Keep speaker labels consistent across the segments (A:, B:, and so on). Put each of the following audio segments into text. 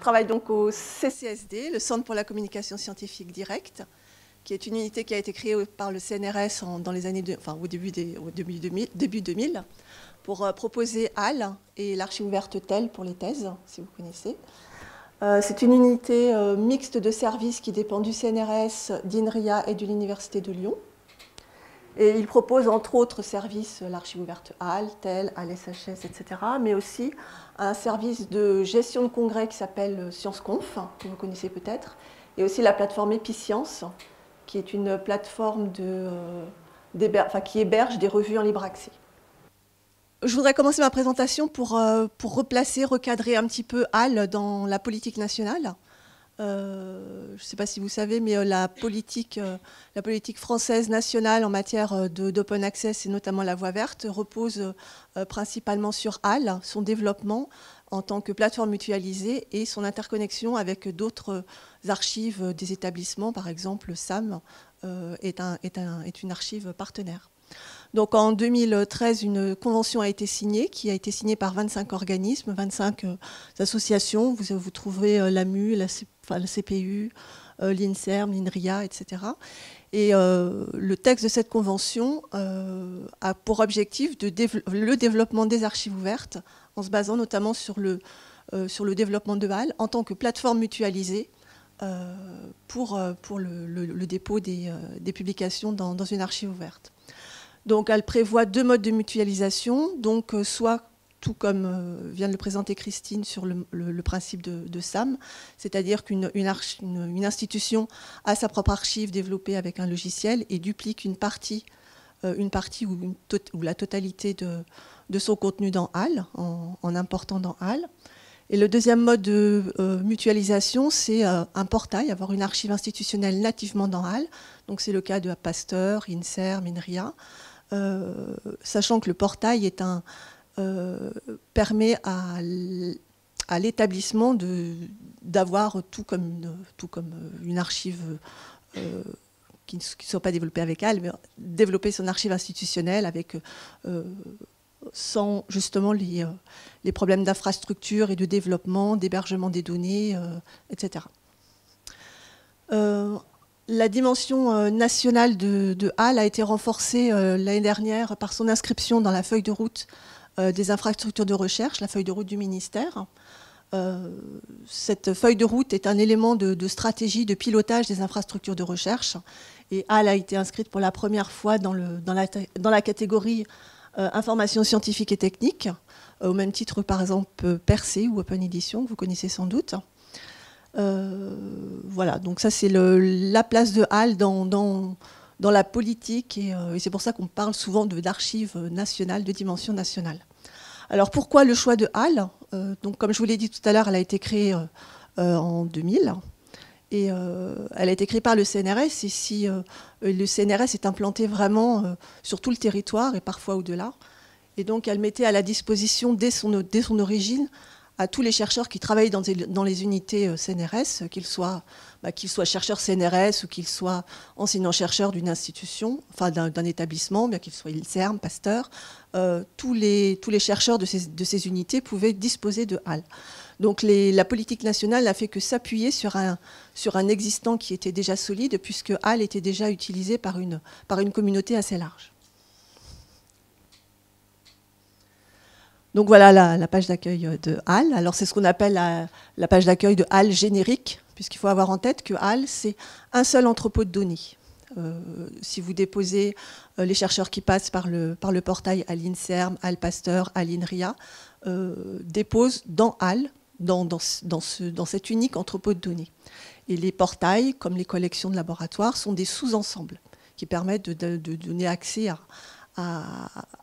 A: travaille donc au CCSD, le Centre pour la communication scientifique directe, qui est une unité qui a été créée par le CNRS dans les années au début 2000, pour proposer HAL et l'archive ouverte TEL pour les thèses, si vous connaissez. C'est une unité mixte de services qui dépend du CNRS, d'INRIA et de l'Université de Lyon. Et il propose entre autres services, l'archive ouverte HAL, TEL, HAL-SHS, etc., mais aussi un service de gestion de congrès qui s'appelle ScienceConf, que vous connaissez peut-être, et aussi la plateforme Episcience, qui est une plateforme qui héberge des revues en libre accès. Je voudrais commencer ma présentation pour replacer, recadrer un petit peu HAL dans la politique nationale. Je ne sais pas si vous savez, mais la politique française nationale en matière d'open access et notamment la voie verte repose principalement sur HAL, son développement en tant que plateforme mutualisée et son interconnexion avec d'autres archives des établissements. Par exemple, SAM est une archive partenaire. Donc en 2013, une convention a été signée, qui a été signée par 25 organismes, 25 associations. Vous trouverez l'AMU, la CPU, l'INSERM, l'INRIA, etc. Et le texte de cette convention a pour objectif le développement des archives ouvertes, en se basant notamment sur le développement de HAL en tant que plateforme mutualisée pour le dépôt des publications dans une archive ouverte. Donc elle prévoit deux modes de mutualisation, donc soit tout comme vient de le présenter Christine sur le principe de SAM, c'est-à-dire qu'une institution a sa propre archive développée avec un logiciel et duplique une partie ou la totalité de son contenu dans HAL, en important dans HAL. Et le deuxième mode de mutualisation, c'est un portail, avoir une archive institutionnelle nativement dans HAL. Donc c'est le cas de Pasteur, INSERM, INRIA. Sachant que le portail permet à l'établissement d'avoir tout comme une archive qui ne soit pas développée avec HAL, mais développer son archive institutionnelle avec sans justement les problèmes d'infrastructure et de développement, d'hébergement des données, etc. La dimension nationale de HAL a été renforcée l'année dernière par son inscription dans la feuille de route des infrastructures de recherche, la feuille de route du ministère. Cette feuille de route est un élément de stratégie de pilotage des infrastructures de recherche. Et HAL a été inscrite pour la première fois dans la catégorie information scientifique et technique, au même titre par exemple Percé ou Open Edition, que vous connaissez sans doute. Voilà, donc ça c'est la place de HAL dans la politique et c'est pour ça qu'on parle souvent d'archives nationales, de dimension nationale. Alors pourquoi le choix de HAL? Donc comme je vous l'ai dit tout à l'heure, elle a été créée en 2000 et elle a été créée par le CNRS et si le CNRS est implanté vraiment sur tout le territoire et parfois au-delà, et donc elle mettait à la disposition dès son origine à tous les chercheurs qui travaillent dans les unités CNRS, qu'ils soient chercheurs CNRS ou qu'ils soient enseignants-chercheurs d'une institution, enfin d'un établissement, bien qu'ils soient INSERM, Pasteur, tous les chercheurs de ces unités pouvaient disposer de HAL. Donc la politique nationale n'a fait que s'appuyer sur un existant qui était déjà solide, puisque HAL était déjà utilisé par une communauté assez large. Donc voilà la page d'accueil de HAL. Alors c'est ce qu'on appelle la page d'accueil de HAL générique, puisqu'il faut avoir en tête que HAL, c'est un seul entrepôt de données. Si vous déposez les chercheurs qui passent par le portail à l'INSERM, HAL Pasteur, à l'INRIA, déposent dans HAL, dans cet unique entrepôt de données. Et les portails, comme les collections de laboratoire, sont des sous-ensembles qui permettent de donner accès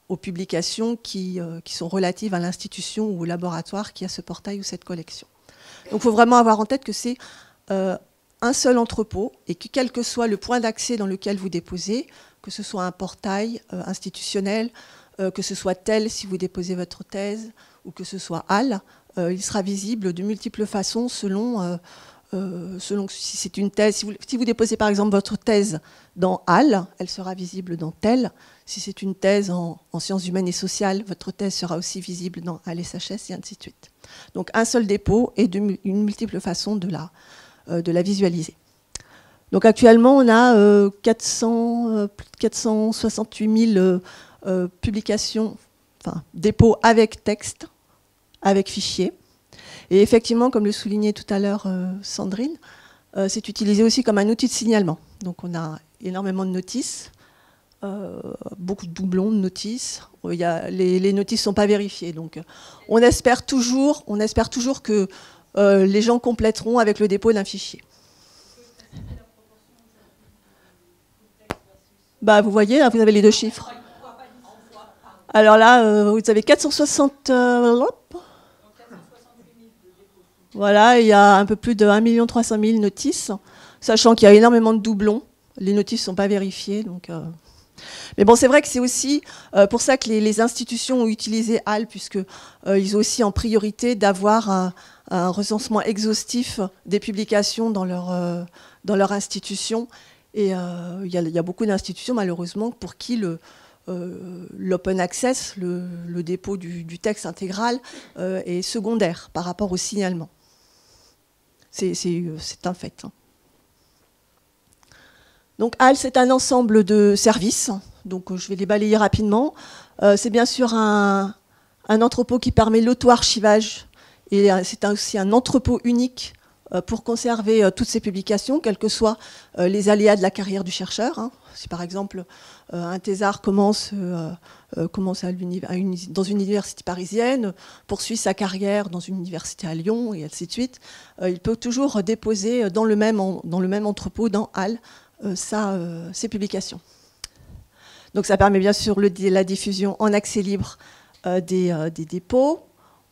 A: aux publications qui sont relatives à l'institution ou au laboratoire qui a ce portail ou cette collection. Donc il faut vraiment avoir en tête que c'est un seul entrepôt et que quel que soit le point d'accès dans lequel vous déposez, que ce soit un portail institutionnel, que ce soit TEL si vous déposez votre thèse, ou que ce soit HAL, il sera visible de multiples façons selon selon si c'est une thèse, si vous déposez par exemple votre thèse dans HAL, elle sera visible dans TEL. Si c'est une thèse en sciences humaines et sociales, votre thèse sera aussi visible dans HAL SHS et ainsi de suite. Donc un seul dépôt et une multiple façon de la visualiser. Donc actuellement, on a plus de 468 000 publications, enfin dépôts avec texte, avec fichier. Et effectivement, comme le soulignait tout à l'heure Sandrine, c'est utilisé aussi comme un outil de signalement. Donc on a énormément de notices, beaucoup de doublons de notices. Les notices ne sont pas vérifiées. Donc on espère toujours que les gens compléteront avec le dépôt d'un fichier. Bah, vous voyez, là, vous avez les deux chiffres. Alors là, vous avez 460... Voilà, il y a un peu plus de 1 300 000 notices, sachant qu'il y a énormément de doublons. Les notices ne sont pas vérifiées. Donc, mais bon, c'est vrai que c'est aussi pour ça que les institutions ont utilisé HAL, puisqu'ils ont aussi en priorité d'avoir un recensement exhaustif des publications dans leur institution. Et il y a beaucoup d'institutions, malheureusement, pour qui l'open access, le dépôt du texte intégral, est secondaire par rapport au signalement. C'est un fait. Donc HAL, c'est un ensemble de services. Donc je vais les balayer rapidement. C'est bien sûr un entrepôt qui permet l'auto-archivage. Et c'est aussi un entrepôt unique pour conserver toutes ces publications, quels que soient les aléas de la carrière du chercheur. Si par exemple un thésard commence dans une université parisienne, poursuit sa carrière dans une université à Lyon et ainsi de suite, il peut toujours déposer dans le même entrepôt, dans HAL, ses publications. Donc ça permet bien sûr la diffusion en accès libre des dépôts.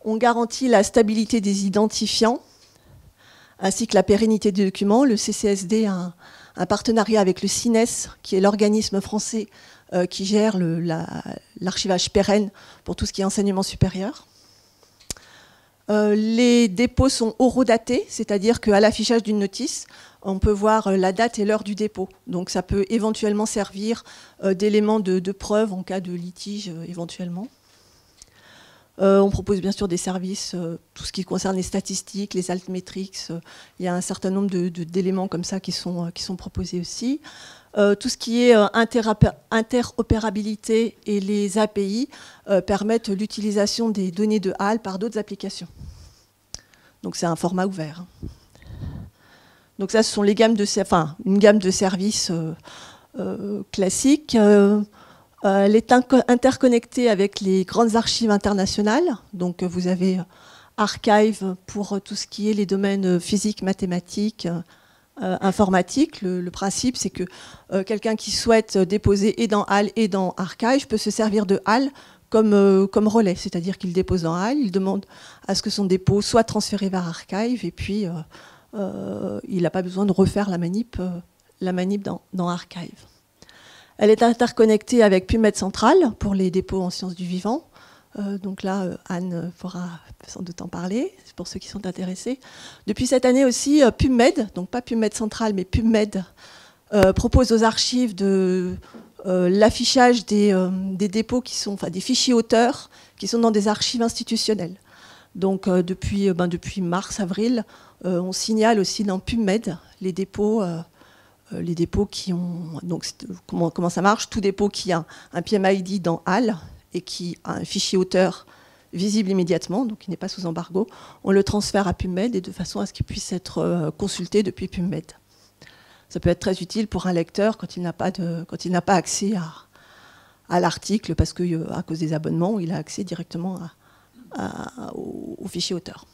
A: On garantit la stabilité des identifiants, ainsi que la pérennité des documents. Le CCSD a un partenariat avec le CINES, qui est l'organisme français qui gère l'archivage pérenne pour tout ce qui est enseignement supérieur. Les dépôts sont horodatés, c'est-à-dire qu'à l'affichage d'une notice, on peut voir la date et l'heure du dépôt. Donc ça peut éventuellement servir d'élément de preuve en cas de litige éventuellement. On propose bien sûr des services, tout ce qui concerne les statistiques, les altmetrics. Il y a un certain nombre d'éléments comme ça qui sont proposés aussi. Tout ce qui est interopérabilité et les API permettent l'utilisation des données de HAL par d'autres applications. Donc c'est un format ouvert. Donc ça, ce sont les gammes une gamme de services classiques. Elle est interconnectée avec les grandes archives internationales. Donc vous avez Archive pour tout ce qui est les domaines physiques, mathématiques, informatique. Le principe, c'est que quelqu'un qui souhaite déposer et dans HAL et dans Archive peut se servir de HAL comme relais. C'est-à-dire qu'il dépose dans HAL, il demande à ce que son dépôt soit transféré vers Archive et puis il n'a pas besoin de refaire la manip dans Archive. Elle est interconnectée avec PubMed Central pour les dépôts en sciences du vivant. Donc là, Anne pourra sans doute en parler, c'est pour ceux qui sont intéressés. Depuis cette année aussi, PubMed, donc pas PubMed Central, mais PubMed, propose aux archives l'affichage des dépôts qui sont, enfin des fichiers auteurs qui sont dans des archives institutionnelles. Donc depuis mars-avril, on signale aussi dans PubMed les dépôts qui ont... Donc, comment ça marche? Tout dépôt qui a un PMID dans HAL et qui a un fichier auteur visible immédiatement, donc qui n'est pas sous embargo, on le transfère à PubMed et de façon à ce qu'il puisse être consulté depuis PubMed. Ça peut être très utile pour un lecteur quand il n'a pas accès à l'article, parce qu'à cause des abonnements, il a accès directement au fichier auteur.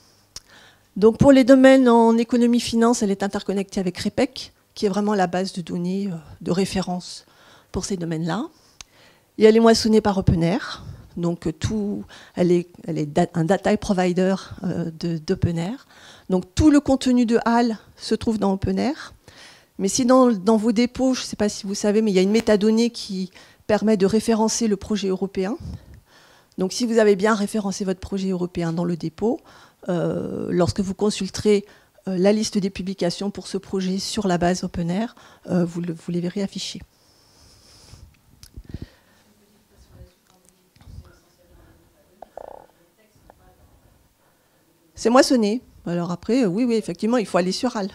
A: Donc pour les domaines en économie-finance, elle est interconnectée avec REPEC, qui est vraiment la base de données de référence pour ces domaines-là. Et elle est moissonnée par OpenAir. Donc elle est un data provider d'OpenAir. Donc tout le contenu de HAL se trouve dans OpenAir. Mais si dans vos dépôts, je ne sais pas si vous savez, mais il y a une métadonnée qui permet de référencer le projet européen. Donc si vous avez bien référencé votre projet européen dans le dépôt, lorsque vous consulterez la liste des publications pour ce projet sur la base OpenAir, vous les verrez affichées. C'est moissonné. Alors après, oui, effectivement, il faut aller sur HAL.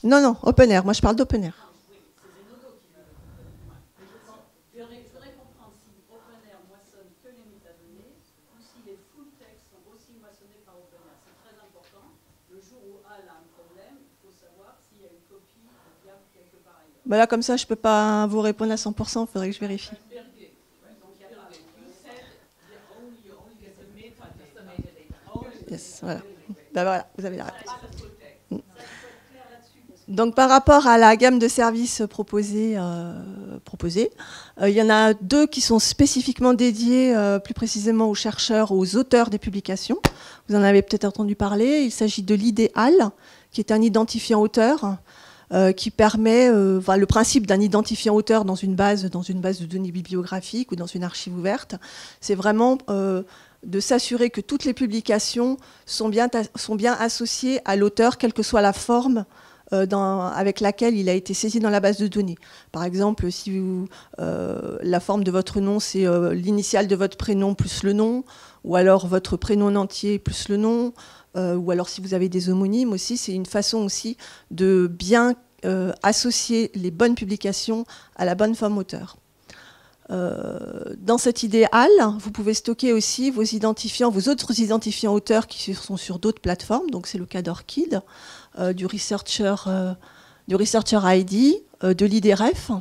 A: Non, OpenAir. Moi, je parle d'OpenAir. Ben là, comme ça, je ne peux pas vous répondre à 100%, il faudrait que je vérifie. Yes, voilà. Ben voilà, vous avez la réponse. Donc, par rapport à la gamme de services proposés, il y en a 2 qui sont spécifiquement dédiés plus précisément aux chercheurs, aux auteurs des publications. Vous en avez peut-être entendu parler. Il s'agit de l'IDHAL, qui est un identifiant auteur qui permet le principe d'un identifiant auteur dans une base de données bibliographiques ou dans une archive ouverte. C'est vraiment de s'assurer que toutes les publications sont bien associées à l'auteur, quelle que soit la forme avec laquelle il a été saisi dans la base de données. Par exemple, si la forme de votre nom, c'est l'initiale de votre prénom plus le nom, ou alors votre prénom entier plus le nom, ou alors si vous avez des homonymes aussi, c'est une façon aussi de bien associer les bonnes publications à la bonne forme auteur. Dans cet idéal, vous pouvez stocker aussi vos autres identifiants auteurs qui sont sur d'autres plateformes. Donc c'est le cas d'Orchid, du Researcher ID, de l'IDREF.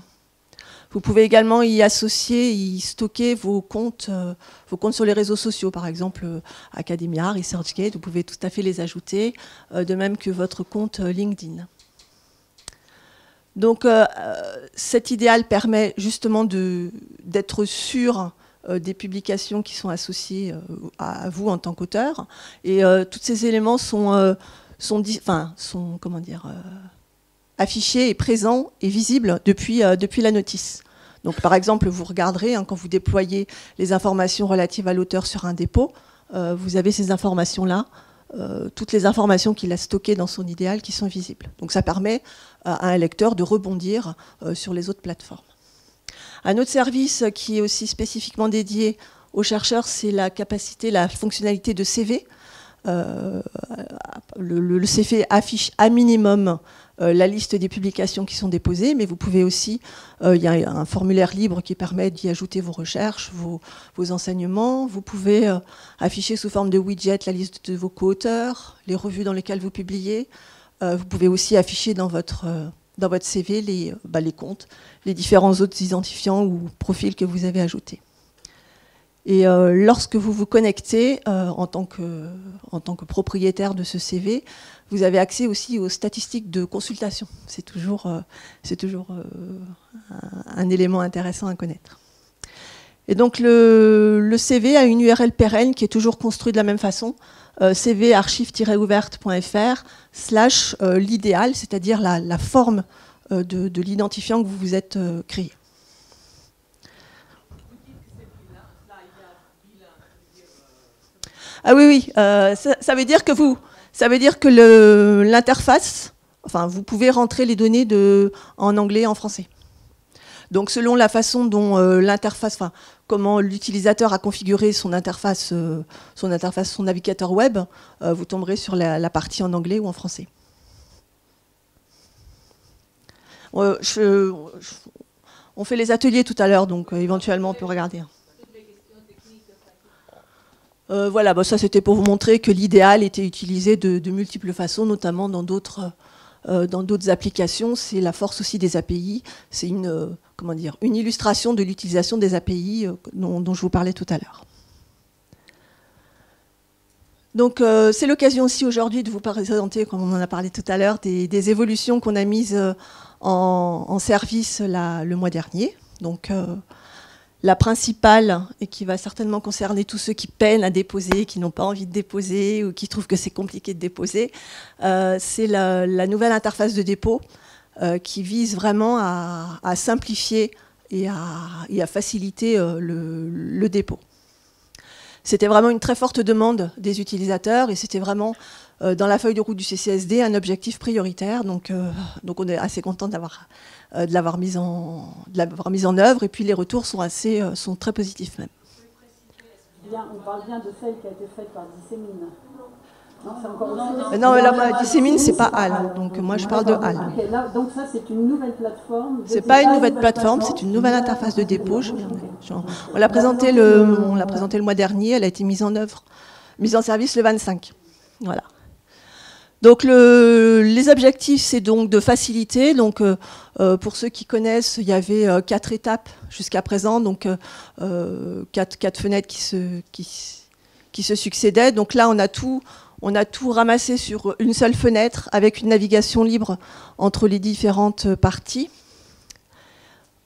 A: Vous pouvez également y stocker vos comptes sur les réseaux sociaux, par exemple Academia, ResearchGate. Vous pouvez tout à fait les ajouter, de même que votre compte LinkedIn. Donc cet idéal permet justement d'être sûr des publications qui sont associées à vous en tant qu'auteur. Et tous ces éléments sont affichés et présents et visibles depuis la notice. Donc par exemple, vous regarderez, quand vous déployez les informations relatives à l'auteur sur un dépôt, vous avez ces informations-là, toutes les informations qu'il a stockées dans son idéal qui sont visibles. Donc ça permet à un lecteur de rebondir sur les autres plateformes. Un autre service qui est aussi spécifiquement dédié aux chercheurs, c'est la fonctionnalité de CV. Le CV affiche à minimum la liste des publications qui sont déposées, mais vous pouvez aussi, il y a un formulaire libre qui permet d'y ajouter vos recherches, vos enseignements. Vous pouvez afficher sous forme de widget la liste de vos co-auteurs, les revues dans lesquelles vous publiez. Vous pouvez aussi afficher dans votre CV les comptes, les différents autres identifiants ou profils que vous avez ajoutés. Et lorsque vous vous connectez en tant que propriétaire de ce CV, vous avez accès aussi aux statistiques de consultation. C'est toujours un élément intéressant à connaître. Et donc le CV a une URL pérenne qui est toujours construite de la même façon, cvarchive-ouverte.fr/l'idéal, c'est-à-dire la forme de l'identifiant que vous vous êtes créé. Ah oui, ça veut dire que l'interface, vous pouvez rentrer les données en anglais et en français. Donc selon la façon dont l'interface, comment l'utilisateur a configuré son interface, son navigateur web, vous tomberez sur la partie en anglais ou en français. On fait les ateliers tout à l'heure, donc éventuellement on peut regarder. Voilà, ça c'était pour vous montrer que l'idéal était utilisé de multiples façons, notamment dans d'autres applications. C'est la force aussi des API. C'est une illustration de l'utilisation des API dont je vous parlais tout à l'heure. Donc c'est l'occasion aussi aujourd'hui de vous présenter, comme on en a parlé tout à l'heure, des évolutions qu'on a mises en service le mois dernier. Donc la principale, et qui va certainement concerner tous ceux qui peinent à déposer, qui n'ont pas envie de déposer ou qui trouvent que c'est compliqué de déposer, c'est la nouvelle interface de dépôt qui vise vraiment à simplifier et à faciliter le dépôt. c'était vraiment une très forte demande des utilisateurs et c'était vraiment dans la feuille de route du CCSD un objectif prioritaire. Donc on est assez content de l'avoir mise en œuvre et puis les retours sont très positifs même.
B: On parle bien de celle qui a été faite par Dissémine. Non, c'est encore
A: non, là, Dissémine, c'est pas HAL. Donc moi, je parle de HAL.
B: Okay, là, donc ça, c'est une nouvelle plateforme.
A: C'est pas une nouvelle plateforme, c'est une nouvelle interface de dépôt. On l'a présentée le mois dernier. Elle a été mise en service le 25. Voilà. Donc les objectifs, c'est donc de faciliter. Donc pour ceux qui connaissent, il y avait 4 étapes jusqu'à présent, donc 4 fenêtres qui se succédaient. Donc là, on a tout ramassé sur une seule fenêtre avec une navigation libre entre les différentes parties.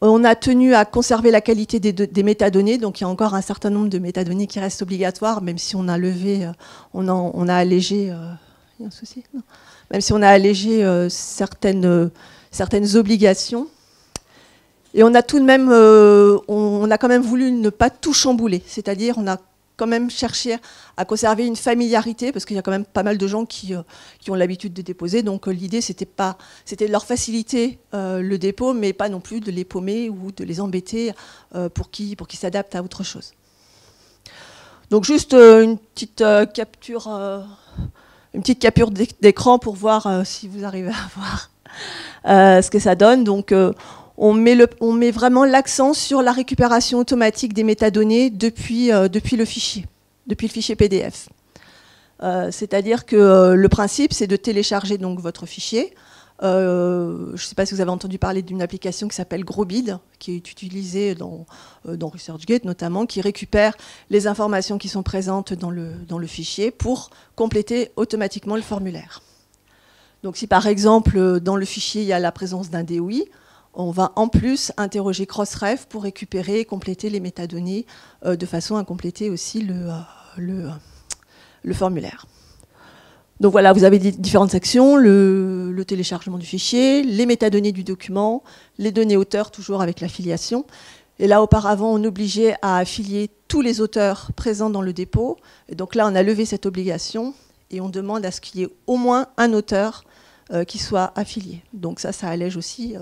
A: On a tenu à conserver la qualité des métadonnées, donc il y a encore un certain nombre de métadonnées qui restent obligatoires, même si on a levé, on a allégé. Il y a un souci ? Non. Même si on a allégé certaines obligations. Et on a tout de même, on a quand même voulu ne pas tout chambouler. C'est-à-dire, on a quand même cherché à conserver une familiarité, parce qu'il y a quand même pas mal de gens qui ont l'habitude de déposer. Donc l'idée, c'était de leur faciliter le dépôt, mais pas non plus de les paumer ou de les embêter pour qu'ils s'adaptent à autre chose. Donc juste une petite capture. Une petite capture d'écran pour voir si vous arrivez à voir ce que ça donne. Donc, on met vraiment l'accent sur la récupération automatique des métadonnées depuis le fichier PDF. C'est-à-dire que le principe, c'est de télécharger donc votre fichier. Je ne sais pas si vous avez entendu parler d'une application qui s'appelle Grobid, qui est utilisée dans ResearchGate notamment, qui récupère les informations qui sont présentes dans le fichier pour compléter automatiquement le formulaire. Donc si par exemple dans le fichier il y a la présence d'un DOI, on va en plus interroger Crossref pour récupérer et compléter les métadonnées de façon à compléter aussi le formulaire. Donc voilà, vous avez différentes sections, le téléchargement du fichier, les métadonnées du document, les données auteurs, toujours avec l'affiliation. Et là, auparavant, on obligeait à affilier tous les auteurs présents dans le dépôt. Et donc là, on a levé cette obligation et on demande à ce qu'il y ait au moins un auteur qui soit affilié. Donc ça allège aussi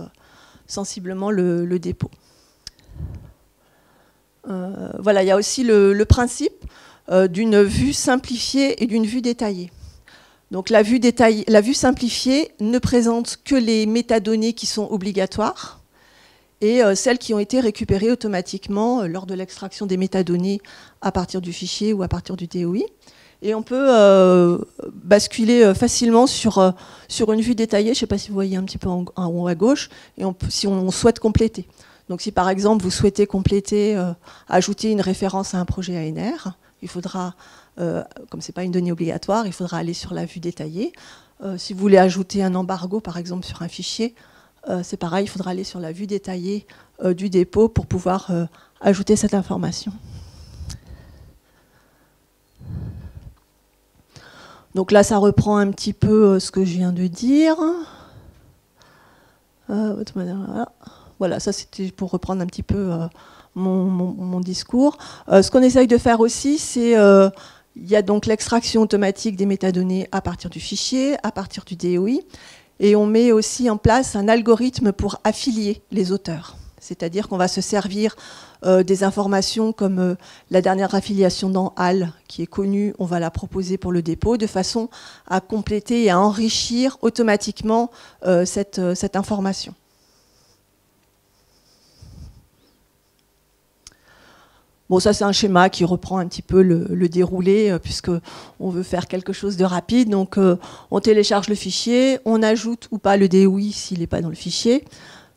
A: sensiblement le dépôt. Voilà, il y a aussi le principe d'une vue simplifiée et d'une vue détaillée. Donc la vue simplifiée ne présente que les métadonnées qui sont obligatoires et celles qui ont été récupérées automatiquement lors de l'extraction des métadonnées à partir du fichier ou à partir du DOI. Et on peut basculer facilement sur une vue détaillée, je ne sais pas si vous voyez un petit peu en haut à gauche, et si on souhaite compléter. Donc si par exemple vous souhaitez compléter, ajouter une référence à un projet ANR, il faudra, comme ce n'est pas une donnée obligatoire, il faudra aller sur la vue détaillée. Si vous voulez ajouter un embargo, par exemple, sur un fichier, c'est pareil, il faudra aller sur la vue détaillée du dépôt pour pouvoir ajouter cette information. Donc là, ça reprend un petit peu ce que je viens de dire. Voilà, ça c'était pour reprendre un petit peu mon discours. Ce qu'on essaye de faire aussi, c'est il y a donc l'extraction automatique des métadonnées à partir du fichier, à partir du DOI, et on met aussi en place un algorithme pour affilier les auteurs. C'est-à-dire qu'on va se servir des informations comme la dernière affiliation dans HAL, qui est connue, on va la proposer pour le dépôt, de façon à compléter et à enrichir automatiquement cette information. Bon, ça c'est un schéma qui reprend un petit peu le déroulé, puisqu'on veut faire quelque chose de rapide. Donc on télécharge le fichier, on ajoute ou pas le DOI s'il n'est pas dans le fichier.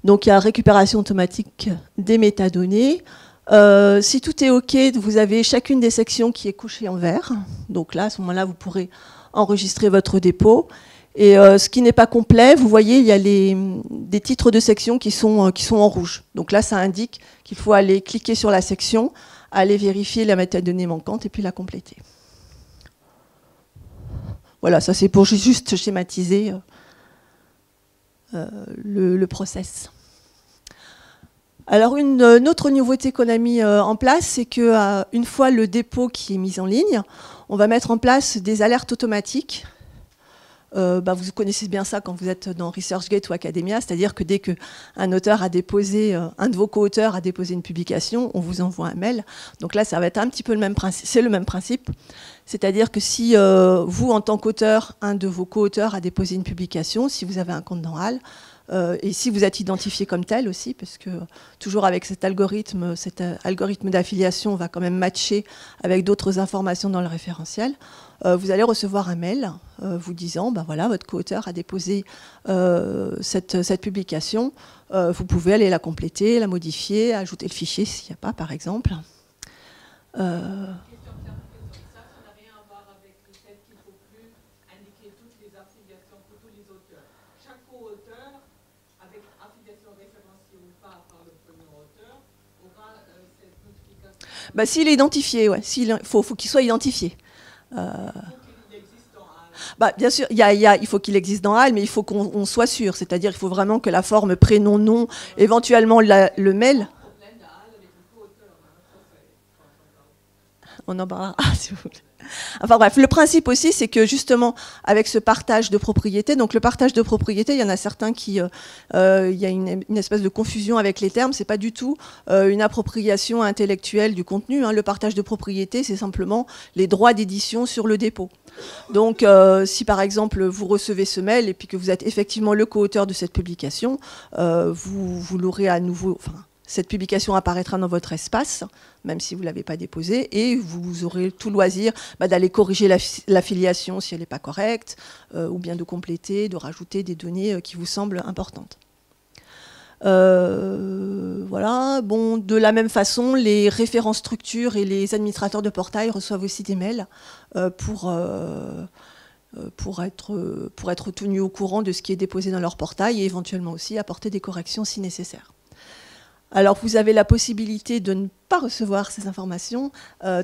A: Donc il y a récupération automatique des métadonnées. Si tout est OK, vous avez chacune des sections qui est cochée en vert. Donc là, à ce moment-là, vous pourrez enregistrer votre dépôt. Et ce qui n'est pas complet, vous voyez, il y a des titres de sections qui sont en rouge. Donc là, ça indique qu'il faut aller cliquer sur la section, aller vérifier la métadonnée manquante et puis la compléter. Voilà, ça c'est pour juste schématiser le process. Alors une autre nouveauté qu'on a mis en place, c'est qu'une fois le dépôt qui est mis en ligne, on va mettre en place des alertes automatiques. Vous connaissez bien ça quand vous êtes dans ResearchGate ou Academia, c'est-à-dire que dès qu'un auteur a déposé, un de vos co-auteurs a déposé une publication, on vous envoie un mail. Donc là, ça va être un petit peu le même principe. C'est le même principe. C'est-à-dire que si vous, en tant qu'auteur, un de vos co-auteurs a déposé une publication, si vous avez un compte dans HAL, et si vous êtes identifié comme tel aussi, parce que toujours avec cet algorithme d'affiliation, on va quand même matcher avec d'autres informations dans le référentiel, vous allez recevoir un mail vous disant, voilà, votre co-auteur a déposé cette publication, vous pouvez aller la compléter, la modifier, ajouter le fichier s'il n'y a pas, par exemple. S'il est identifié, ouais. Il faut qu'il soit identifié. Bien sûr, il faut qu'il existe dans HAL, mais il faut qu'on soit sûr. C'est-à-dire qu'il faut vraiment que la forme prénom, nom, éventuellement le mail. On en parlera, si vous voulez. Enfin bref, le principe aussi, c'est que justement, avec ce partage de propriété, donc le partage de propriété, il y en a certains qui... il y a une espèce de confusion avec les termes, c'est pas du tout une appropriation intellectuelle du contenu. Hein. Le partage de propriété, c'est simplement les droits d'édition sur le dépôt. Donc, si par exemple, vous recevez ce mail et puis que vous êtes effectivement le co-auteur de cette publication, vous l'aurez à nouveau... Cette publication apparaîtra dans votre espace, même si vous ne l'avez pas déposée, et vous aurez tout loisir d'aller corriger l'affiliation si elle n'est pas correcte, ou bien de compléter, de rajouter des données qui vous semblent importantes. Voilà. Bon, de la même façon, les référents structures et les administrateurs de portail reçoivent aussi des mails pour être tenus au courant de ce qui est déposé dans leur portail et éventuellement aussi apporter des corrections si nécessaire. Alors, vous avez la possibilité de ne pas recevoir ces informations.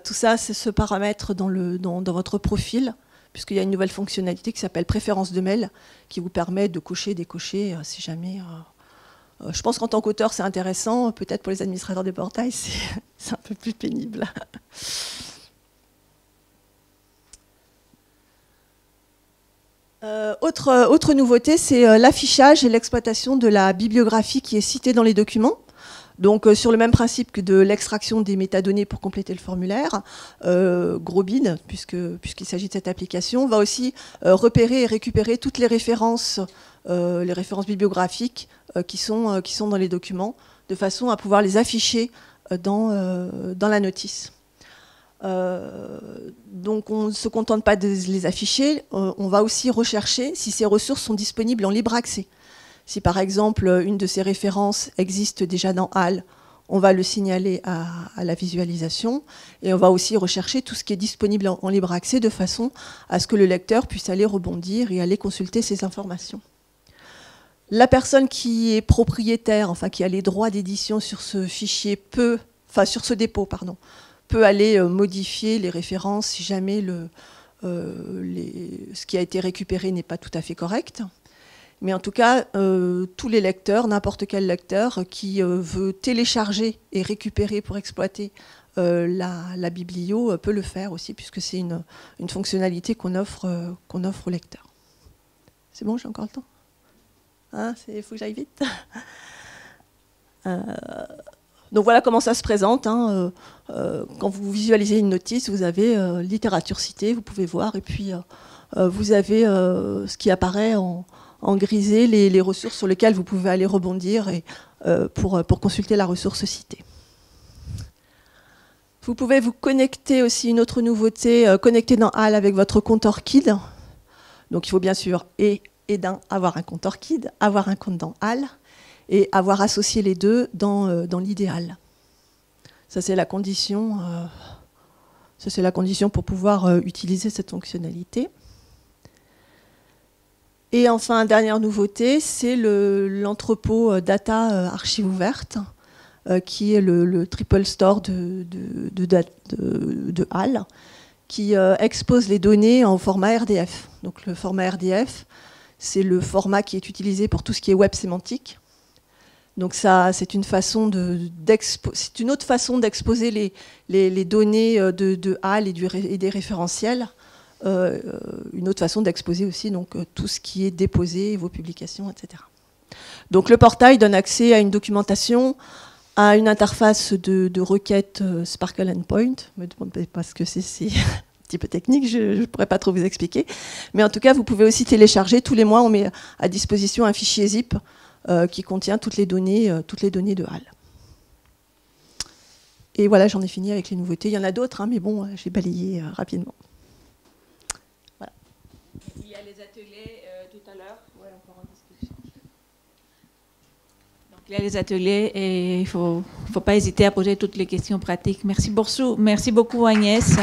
A: Tout ça, c'est ce paramètre dans votre profil, puisqu'il y a une nouvelle fonctionnalité qui s'appelle préférence de mail, qui vous permet de cocher, décocher, si jamais... je pense qu'en tant qu'auteur, c'est intéressant. Peut-être pour les administrateurs des portails, c'est un peu plus pénible. Autre nouveauté, c'est l'affichage et l'exploitation de la bibliographie qui est citée dans les documents. Donc, sur le même principe que de l'extraction des métadonnées pour compléter le formulaire, Grobid, puisqu'il s'agit de cette application, va aussi repérer et récupérer toutes les références bibliographiques qui sont dans les documents, de façon à pouvoir les afficher dans la notice. Donc, on ne se contente pas de les afficher, on va aussi rechercher si ces ressources sont disponibles en libre accès. Si par exemple une de ces références existe déjà dans HAL, on va le signaler à la visualisation et on va aussi rechercher tout ce qui est disponible en libre accès de façon à ce que le lecteur puisse aller rebondir et aller consulter ces informations. La personne qui est propriétaire, enfin qui a les droits d'édition sur ce fichier sur ce dépôt, peut aller modifier les références si jamais ce qui a été récupéré n'est pas tout à fait correct. Mais en tout cas, tous les lecteurs, n'importe quel lecteur qui veut télécharger et récupérer pour exploiter la biblio peut le faire aussi, puisque c'est une fonctionnalité qu'on offre aux lecteurs. C'est bon, j'ai encore le temps? Il faut que j'aille vite. Donc voilà comment ça se présente. Quand vous visualisez une notice, vous avez littérature citée, vous pouvez voir, et puis vous avez ce qui apparaît en grisé, les ressources sur lesquelles vous pouvez aller rebondir pour consulter la ressource citée. Vous pouvez vous connecter aussi, une autre nouveauté, connecter dans HAL avec votre compte ORCID. Donc il faut bien sûr avoir un compte ORCID, avoir un compte dans HAL et avoir associé les deux dans l'idéal. Ça c'est la condition pour pouvoir utiliser cette fonctionnalité. Et enfin, dernière nouveauté, c'est l'entrepôt data archive ouverte, qui est le triple store de HAL, qui expose les données en format RDF. Donc le format RDF, c'est le format qui est utilisé pour tout ce qui est web sémantique. Donc ça, c'est une autre façon d'exposer les données de HAL et des référentiels. Une autre façon d'exposer aussi donc, tout ce qui est déposé, vos publications, etc. Donc le portail donne accès à une documentation, à une interface de requête Sparkle Endpoint. Ne me demandez pas ce que c'est un petit peu technique, je ne pourrais pas trop vous expliquer. Mais en tout cas, vous pouvez aussi télécharger. Tous les mois, on met à disposition un fichier zip qui contient toutes les données de HAL. Et voilà, j'en ai fini avec les nouveautés. Il y en a d'autres, hein, mais bon, j'ai balayé rapidement. Voilà.
C: Il y a les ateliers tout à l'heure. Ouais, encore en discussion. Donc, il y a les ateliers et il ne faut pas hésiter à poser toutes les questions pratiques. Merci beaucoup Agnès.